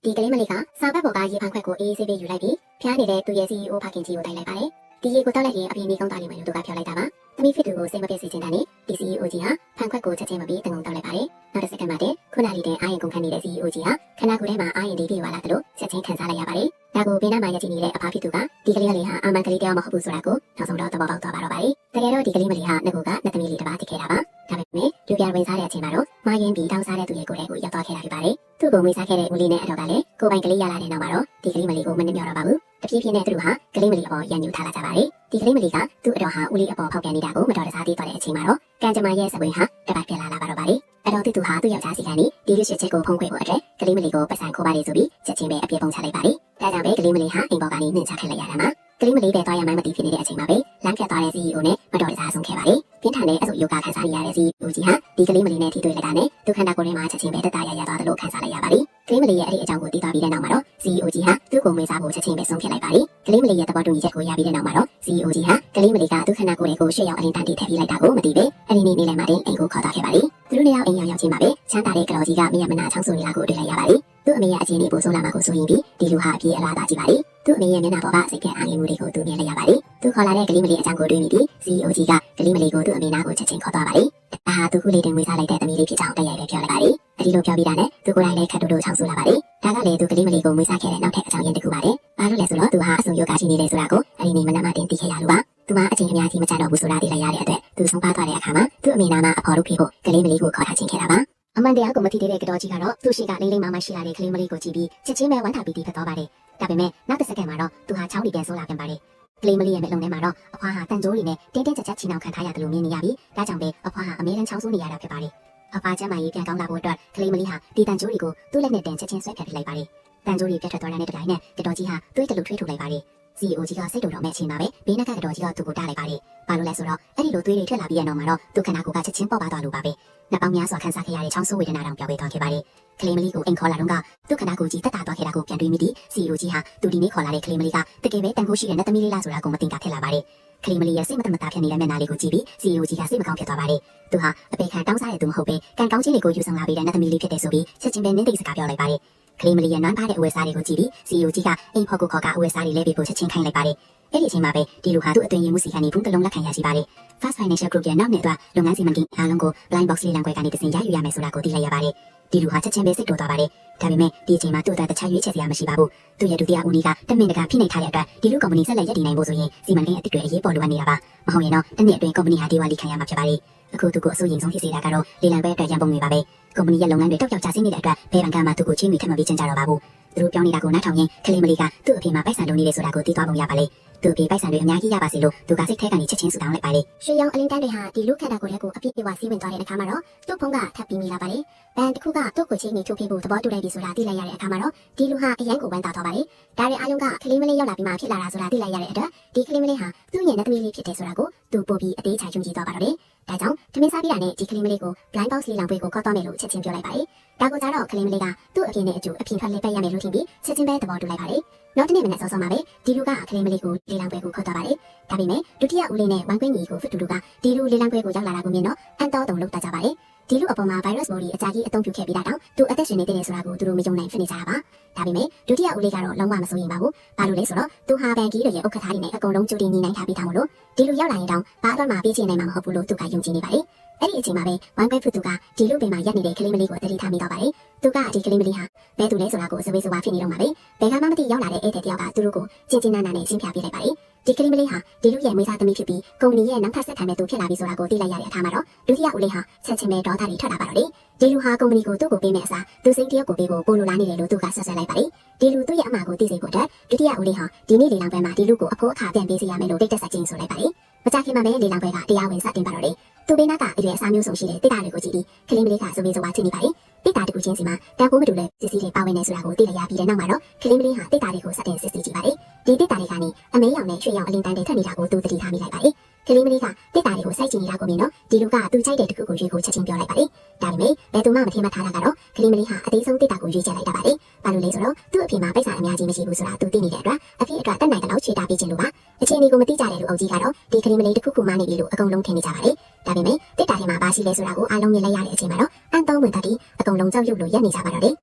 ဒီကလေးမလေးကစာဘက်ပေါ်ကရေဖန်ခွက်ကိုအေးဆေးပေးယူလိုက်ပြီးဖျားနေတဲ့သူ့ရဲ့ CEO ဖခင်ကြီးကိုတိုက်လိုက်ပါတယ်။ဒီရေကိုတောက်လိုက်ရင်အပြင်းကြီးကောင်းသွားလိမ့်မယ်လို့သူကပြောလိုက်တာပါ။သမီးဖြစ်သူကိုစိတ်မပြည့်စေချင်တဲ့နဲ့ဒီ CEO ကြီးဟာဖန်ခွက်ကိုချက်ချင်းမပြီးတငုံတောက်လိုက်ပါတယ်။နောက်တစ်စက္ကန့်မှတည်းခုနလေးတဲ့အာရင်ကုန်ခန့်နေတဲ့ CEO ကြီးဟာခဏကိုယ်ထဲမှာအာရင်ဒီပြေသွားလာတယ်လို့ချက်ချင်းခံစားလိုက်ရပါတယ်။ဒါကိုဘေးနားမှာရည်ကြည်နေတဲ့အဖဖြစ်သူကဒီကလေးလေးဟာအာမန်ကလေးတယောက်မဟုတ်ဘူးဆိုတာကိုနောက်ဆုံးတော့သဘောပေါက်သွားပါတော့ပါတယ်။တကယ်တော့ဒီကလေးမလေးဟာငကိုကနှစ်သမီးလေးတစ်ပါးတည်ခဲ့တာပါ။ဒါပေမဲ့လူပြဝင်စားတဲ့အချိန်မှာတော့မာရင်ပြီးတောင်းစားတဲ့သူရဲ့ကိုယ်ထဲကိုရောက်သွားခဲ့တာဖြစ်ပါတယ်။သူ့ကိုမွေးစားခဲ့တဲ့ဦးလေးနဲ့အတော်ကလည်းကိုပိုင်ကလေးရလာတဲ့နောက်မှာတော့ဒီကလေးမလေးကိုမနှမျောတော့ပါဘူး။တဖြည်းဖြည်းနဲ့သူတို့ဟာကလေးမလေးအပေါ်ရန်ယူထားလာကြပါတယ်။ဒီကလေးမလေးကသူ့အတော်ဟာဦးလေးအပေါ်ဖောက်ပြန်နေတာကိုမတော်တဆသိသွားတဲ့အချိန်မှာတော့ကံကြမ္မာရဲ့စပွင့်ဟာတပတ်ပြလာပါတော့ပါတယ်။အတော်သူဟာသူ့ယောက်ျားစီကနေဒီရွှေချက်ကိုဖုံးခွေဖို့အတွက်ကလေးမလေးကိုပတ်စံခိုးပါတယ်ဆိုပြီးချက်ချင်းပဲအပြည့်ပုံချလိုက်ပါတယ်။ဒါကြောင့်ပဲကလေးမလေးဟာအိမ်ပေါ်ကနေနှင်ချခဲ့လိုက်ရတာမှာကလေးမလေးပဲသွားရမှန်းမသိဖြစ်နေတဲ့အချိန်မှာပဲလမ်းဖြတ်သွားတဲ့ CEO နဲ့မတော်တဆဆုံးခဲ့ပါတယ်။ပြင်းထန်တဲ့အဆုပ်ယောဂခံစားနေရတဲ့ CEO ကြီးဟာဒီကလေးမလေးနဲ့ထိတွေ့လိုက်တာနဲ့ဒုက္ခနာကိုယ်ထဲမှာချက်ချင်းပဲတက်တာရသွားတယ်လို့ခံစားလိုက်ရပါတယ်။ကလေးမလေးရဲ့အဲ့ဒီအကြောင်းကိုသိသွားပြီးတဲ့နောက်မှာတော့ CEO ကြီးဟာသူ့ကိုမေးစားဖို့ချက်ချင်းပဲဆုံးဖြတ်လိုက်ပါတယ်။ကလေးမလေးရဲ့သဘောတူညီချက်ကိုရပြီးတဲ့နောက်မှာတော့ CEO ကြီးဟာကလေးမလေးကဒုက္ခနာကိုယ်ကိုရှေ့ရောက်အရင်တန်းတီးထည့်ပြီးလိုက်တာကိုမသိပဲအဲ့ဒီနေ့နေ့လည်မှာတင်အိမ်ကိုခေါ်သွားခဲ့ပါတယ်။သူတို့နှစ်ယောက်အိမ်ရောက်ချင်းမှာပဲချမ်းသာတဲ့ကတော်ကြီးကမရမနာချောင်းဆိုနေတာကိုတွေ့လိုက်ရပါတယ်။သူ့အမေရဲ့အခြေအနေပိုဆိုးလာမှာကိုစိုးရင်ပြီးဒီလူဟာအပြေးအလားသာကြည့်ပါလေ။သူ့အမေရဲ့မျက်နှာပေါ်ကစိတ်ကအားငယ်မှုတွေကိုသူမြင်လိုက်ရပါတယ်။သူခေါ်လာတဲ့ကလေးမလေးအကြောင်းကိုတွေးမိပြီး CEO ကြီးကကလေးမလေးကိုသူ့အမေနာကိုချက်ချင်းခေါ်သွားပါတယ်။ဒါဟာသူခုလေးတင်ဝေးစားလိုက်တဲ့သမီးလေးဖြစ်ကြောင်းတရရိုက်ပဲပြောလိုက်ပါတယ်။အဲဒီလိုပြောပြီးတာနဲ့သူကိုယ်တိုင်လည်းခတ်တူတူချောင်းဆိုးလာပါတယ်။ဒါကလည်းသူကလေးမလေးကိုမွေးစားခဲ့တဲ့နောက်ထပ်အကြောင်းရင်းတစ်ခုပါတယ်။ဘာလို့လဲဆိုတော့သူဟာအဆုံယောဂရှိနေတယ်ဆိုတာကိုအဲဒီနေ့မနက်မှတင်သိခဲ့ရလို့ပါ။သူကအချိန်အများကြီးမကြတော့ဘူးဆိုတာသိလိုက်ရတဲ့အတွက်သူဆုံးပါသွားတဲ့အခါမှာသူ့အမေနာမှာအဖော်တို့ဖြစ်ဖို့ကလေးမလေးကိုခေါ်ထားခြင်းခဲ့တာပါ။အမှန်တရားကိုမသိသေးတဲ့ကတော်ကြီးကတော့သူ့ရှိကလိမ့်လိမ့်မရှိလာတဲ့ကလေးမလေးကိုကြည့်ပြီးချက်ချင်းပဲဝမ်းသာပီတိဖြစ်သွားပါတယ်။ဒါပေမဲ့နောက်တစ်စက္ကန့်မှာတော့သူဟာချောင်းဒီပြန်ဆိုးလာပြန်ပါတယ်။ကလေးမလေးရဲ့မျက်လုံးထဲမှာတော့အဖွားဟာတန်ကြိုးတွေနဲ့တင်းတင်းကြပ်ကြပ်ချီနှောင်ခံထားရတယ်လို့မြင်နေရပြီးဒါကြောင့်ပဲအဖွားဟာအမြဲတမ်းချောင်းဆိုးနေရတာဖြစ်ပါတယ်။အဖွားကျမ်းမာရေးပြန်ကောင်းလာဖို့အတွက်ကလေးမလေးဟာဒီတန်ကြိုးတွေကိုသူ့လက်နဲ့တင်ချက်ချင်းဆွဲဖြတ်ပြလိုက်ပါတယ်။တန်ကြိုးတွေပြတ်ထွက်သွားတဲ့တတိုင်းနဲ့ကတော်ကြီးဟာသွေးတလူထွေးထုတ်လိုက်ပါတယ်။ CEO ကြီးကစိတ်တူတော်မဲ့အချိန်မှာပဲဘေးနားကတော်ကြီးကသူ့ကိုတားလိုက်ပါတယ်။ဘာလို့လဲဆိုတော့အဲ့ဒီလိုသွေးတွေထွက်လာပြီးတဲ့နောက်မှာတော့သူခန္ဓာကိုယ်ကချက်ချင်းပေါက်ပါသွားလို့ပါပဲ။နှစ်ပေါင်းများစွာခံစားခဲ့ရတဲ့ချောင်းဆိုးဝေဒနာတောင်ပြောင်းပေးသွားခဲ့ပါတယ်။ကလေးမလေးကိုအိမ်ခေါ်လာတော့ကသူ့ခန္ဓာကိုယ်ကြီးတက်တာသွားခဲ့တာကိုပြန်တွေးမိပြီး CEO ကြီးဟာသူဒီနေ့ခေါ်လာတဲ့ကလေးမလေးကတကယ်ပဲတန်ခိုးရှိတဲ့နတ်သမီးလေးလားဆိုတာကိုမသိတာဖြစ်လာပါတယ်။ကလေးမလေးရဲ့စိတ်မတမတာဖြစ်နေတဲ့မျက်နှာလေးကိုကြည့်ပြီး CEO ကြီးကစိတ်မကောင်းဖြစ်သွားပါတယ်။သူဟာအပေခံတောင်းစားတဲ့သူမဟုတ်ပဲကံကောင်းခြင်းတွေကိုယူဆောင်လာပြီးတဲ့နတ်သမီးလေးဖြစ်တယ်ဆိုပြီးချက်ချင်းပဲနင်းသိစကားပြောလိုက်ပါတယ်။ကလေးမလေးရဲ့နွမ်းဖားတဲ့အဝယ်စားတွေကိုကြည့်ပြီး CEO ကြီးကအိမ်ဖော်ကိုခေါ်ကအဝယ်စားတွေလဲပေးဖို့ချက်ချင်းခိုင်းလိုက်ပါတယ်။အဲ့ဒီအချိန်မှာပဲဒီလူဟာသူ့အသွင်ရည်မှုစီကနေဘူးတစ်လုံးလက်ခံရရှိပါတယ်။ Fast Financial Group ရဲ့နောက်နှစ်အတွက်လုပ်ငန်းစီမံကိန်းအားလုံးကို Blind Box လေးလံခွဲကနေတစင်ရယူရမယ်ဆိုတာကိုသိလိုက်ရပါတယ်။ဒီလူဟာချက်ချင်းပဲစိတ်တိုးသွားပါတယ်။ဒါပေမဲ့ဒီအချိန်မှာသူ့အတွက်တခြားရွေးချယ်စရာမရှိပါဘူး။သူ့ရဲ့ဒုတိယဦးနီးကတမင်တကာဖိနှိပ်ထားတဲ့အတွက်ဒီလူကုမ္ပဏီဆက်လက်ရပ်တည်နိုင်ဖို့ဆိုရင်စီမံကိန်းအသစ်တွေအရေးပေါ်လိုအပ်နေတာပါ။မဟုတ်ရင်တော့တစ်နှစ်အတွင်းကုမ္ပဏီဟာဒီဝါလီခံရမှာဖြစ်ပါတယ်။အခုသူကိုအစိုးရဆုံးဖြစ်စေတာကတော့လေလံပဲအတွက်ရန်ပုံငွေပါပဲ။ကုမ္ပဏီရဲ့လုပ်ငန်းတွေတောက်ပြောက်ကျဆင်းနေတဲ့အတွက်ဘယ်ဘဏ်ကမှသူ့ကိုချင်းမီထပ်မပြီးချင်ကြတော့ပါဘူး။သူတို့ပြောနေတာကိုနားထောင်ရင်ကလေးမလေးကသူ့အဖေမှာပိုက်ဆံလုံးနေတယ်ဆိုတာကိုသိသွားပုံရပါလေ။သူ့အဖေပိုက်ဆံတွေအများကြီးရပါစေလို့သူကစိတ်ထဲကနေချက်ချင်းဆူတောင်းလိုက်ပါလေ။ရွှေရောင်အလင်းတန်းတွေဟာဒီလူခန္ဓာကိုယ်ထဲကိုအပြည့်အဝစီးဝင်သွားတဲ့အခါမှာတော့သူ့ဖုန်းကထပ်ပြီးမိလာပါလေ။ဘန်တစ်ခုကသူ့ကိုချင်းမီထုတ်ပြဖို့သဘောတူလိုက်ပြီဆိုတာသိလိုက်ရတဲ့အခါမှာတော့ဒီလူဟာအရန်ကိုဝမ်းသာသွားပါလေ။ဒါရဲ့အားလုံးကကလေးမလေးရောက်လာပြီးမှဖြစ်လာတာဆိုတာသိလိုက်ရတဲ့အတွက်ဒီကလေးမလေးဟာသူ့ရဲ့နတ်သမီးလေးဖြစ်တယ်ဆိုတာကိုသူပို့ပြီးအသေးချာယုံကြည်သွားပါတော့တယ်။ဒါကြောင့်တမင်စားပြီးတာနဲ့ဒီကလေးမလေးကို Blind Box လေးလောင်ပွဲကိုခေါ်သွားမယ်လို့ချက်ချင်းပြောလိုက်ပါလေ။ဒါကိုကြတော့ကလေးမလေးကသူ့အပြင်နဲ့အကျိုးအပြင်ထွက်လေးပတ်ရမယ်လို့ထင်ပြီးချက်ချင်းပဲသဘောတူလိုက်ပါလေ။နောက်တစ်နေ့မနက်စောစောမှာပဲဒီလူကကလေးမလေးကိုလေလောင်ပွဲကိုခေါ်သွားပါလေ။ဒါပေမဲ့ဒုတိယဦးလေးနဲ့ဝမ်ကွင်းကြီးကိုဖစ်တူလူကဒီလူလေလောင်ပွဲကိုရောက်လာတာကိုမြင်တော့အန်တော်တုံလောက်တာကြပါလေ။ဒီလူအပေါ်မှာ virus body အကြာကြီးအသုံးပြုခဲ့ပြီးတာတောင်သူအသက်ရှင်နေတဲ့ဆိုတာကိုသူတို့မယုံနိုင်ဖြစ်နေကြတာပါ။ဒါပေမဲ့ဒုတိယဦးလေးကတော့လုံးဝမစိုးရင်ပါဘူး။ဘာလို့လဲဆိုတော့သူဟာဘန်ကြီးတွေရဲ့ဥက္ကဋ္ဌတွေနဲ့အကုန်လုံးကြိုတင်နေနိုင်ထားပြီးသားမို့လို့ဒီလူရောက်လာရင်တောင်ဘာအတွက်မှပြေးချင်နိုင်မှာမဟုတ်ဘူးလို့သူကယုံကြည်နေပါလေ။အဲ့ဒီအချိန်မှာပဲဝမ်ကွဲဖူသူကဒီလူပင်မှာရက်နေတဲ့ကလေးမလေးကိုတတိထားမိတော့ပါလေ။သူကဒီကလေးမလေးဟာဘယ်သူလဲဆိုတာကိုစဝေးစဝါဖြစ်နေတော့မှာပဲ။ဘယ်ကမှမသိရောက်လာတဲ့ဧည့်သည်တယောက်ကသူတို့ကိုကျင်ကျင်နာနာနဲ့ရှင်းပြပေးလိုက်ပါလေ။ဒီကလေးမလေးဟာဒီလူရဲ့မိသားသမီးဖြစ်ပြီးကုမ္ပဏီရဲ့နောက်ထပ်ဆက်ခံမဲ့သူဖြစ်လာပြီဆိုတာကိုသိလိုက်ရတဲ့အခါမှာတော့ဒုတိယဦးလေးဟာချက်ချင်းပဲဒေါသတွေထွက်လာပါတော့လေ။ဒီလူဟာကုမ္ပဏီကိုသူ့ကိုပေးမဲ့အစားသူစိတ်တယောက်ကိုပေးဖို့ပိုလိုလားနေတယ်လို့သူကဆက်ဆက်လိုက်ပါလေ။ဒီလူသူ့ရဲ့အမှားကိုသိစေဖို့အတွက်ဒုတိယဦးလေးဟာဒီနေ့လေလောင်ပွဲမှာဒီလူကိုအဖို့အခါပြန်ပေးစီရမယ်လို့တိတ်တက်ဆက်ချင်းဆိုလိုက်ပါလေ။မကြခင်မှာပဲလေလောင်ပွဲကတရားဝင်စတင်ပါတော့လေ။သူဘေးနာကအရွယ်အစားမျိုးစုံရှိတဲ့တိတ်တာတွေကိုကြည့်ပြီးကလေးမလေးကစဝေးစဝါဖြစ်နေပါလေ။တိတ်တာတကူချင်းစီမှာတန်ဖိုးမတူတဲ့စစ်စီတွေပါဝင်နေဆိုတာကိုသိလိုက်ရပြီးတဲ့နောက်မှာတော့ကလေးမလေးဟာတိတ်တာတွေကိုစတင်စစ်စီကြည့်ပါလေ။ဒီတိတ်တာတွေကနေအမဲရောင်နဲ့ရွှေရောင်အလင်းတန်းတွေထွက်နေတာကိုသူသတိထားမိလိုက်ပါလေ။ကလေးမလေးကတိတ်တာတွေကိုစိုက်ကြည့်နေတာကိုမြင်တော့ဒီလူကသူကြိုက်တဲ့တခုကိုရွေးကိုချက်ချင်းပြောလိုက်ပါလေ။ဒါပေမဲ့ဘယ်သူမှမထင်မှတ်ထားတာကတော့ကလေးမလေးဟာအသေးဆုံးတိတ်တာကိုရွေးချယ်လိုက်တာပါလေ။ဘာလို့လဲဆိုတော့သူ့အဖေမှာပိုက်ဆံအများကြီးမရှိဘူးဆိုတာသူသိနေတဲ့အတွက်အဖေအတွက်တက်နိုင်တဲ့လောက်ချေတာပေးခြင်းလို့ပါ။အခြေအနေကိုမသိကြတဲ့လူအုပ်ကြီးကတော့ဒီကလေးမလေးတခုခုမှနေပြီလို့အကုန်လုံးထင်နေကြပါလေ။ဒါပေမဲ့တိတ်တာထဲမှာဘာရှိလဲဆိုတာကိုအားလုံးမြင်လိုက်ရတဲ့အချိန်မှာတော့အန်တုံးဝင်တတ်ပြီးအကုန်လုံးကြောက်ရွံ့လို့ရက်နေကြပါတော့တယ်